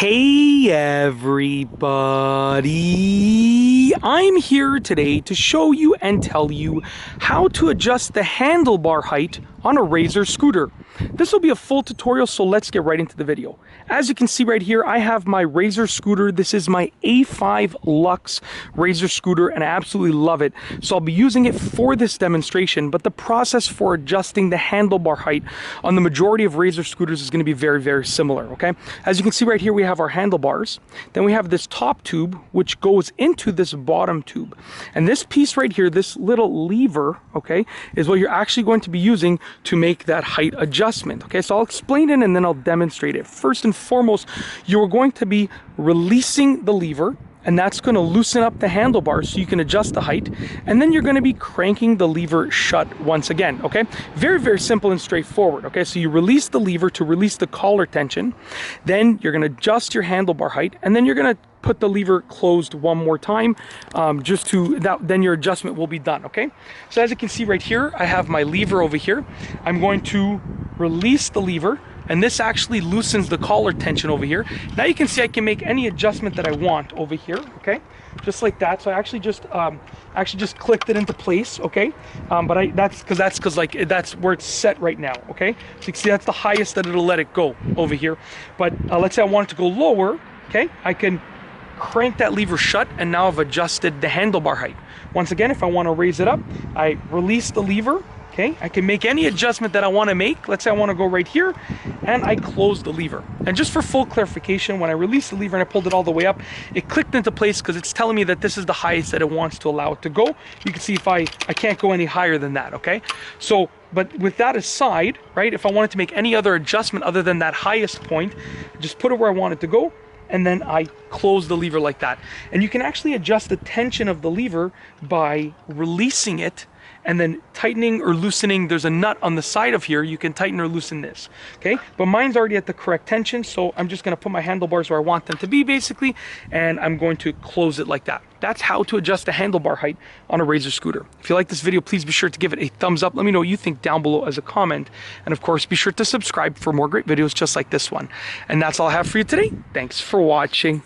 Hey everybody, I'm here today to show you and tell you how to adjust the handlebar height on a Razor scooter. This will be a full tutorial, so let's get right into the video. As you can see right here, I have my Razor scooter. This is my A5 Lux Razor scooter and I absolutely love it. So I'll be using it for this demonstration, but the process for adjusting the handlebar height on the majority of Razor scooters is going to be very, very similar, okay? As you can see right here, we have our handlebars. Then we have this top tube, which goes into this bottom tube. And this piece right here, this little lever, okay, is what you're actually going to be using to make that height adjustment, okay? So I'll explain it and then I'll demonstrate it. First and foremost, you're going to be releasing the lever, and that's going to loosen up the handlebars so you can adjust the height, and then you're going to be cranking the lever shut once again, okay? Very, very simple and straightforward, okay? So you release the lever to release the collar tension, then you're going to adjust your handlebar height, and then you're going to put the lever closed one more time, then your adjustment will be done, okay? So as you can see right here, I have my lever over here. I'm going to release the lever, and this actually loosens the collar tension over here. Now you can see I can make any adjustment that I want over here, okay? Just like that. So I actually just clicked it into place, okay? That's where it's set right now, okay? So you can see that's the highest that it'll let it go over here. But let's say I want it to go lower, okay? I can crank that lever shut, and now I've adjusted the handlebar height. Once again, if I want to raise it up, I release the lever, okay? I can make any adjustment that I want to make. Let's say I want to go right here, and I close the lever. And just for full clarification, when I released the lever and I pulled it all the way up, it clicked into place because it's telling me that this is the highest that it wants to allow it to go. You can see if I can't go any higher than that, okay? So, but with that aside, right, if I wanted to make any other adjustment other than that highest point, just put it where I want it to go, and then I close the lever like that. And you can actually adjust the tension of the lever by releasing it and then tightening or loosening. There's a nut on the side of here. You can tighten or loosen this, okay? But mine's already at the correct tension, so I'm just gonna put my handlebars where I want them to be, basically, and I'm going to close it like that. That's how to adjust the handlebar height on a Razor scooter. If you like this video, please be sure to give it a thumbs up. Let me know what you think down below as a comment. And of course, be sure to subscribe for more great videos just like this one. And that's all I have for you today. Thanks for watching.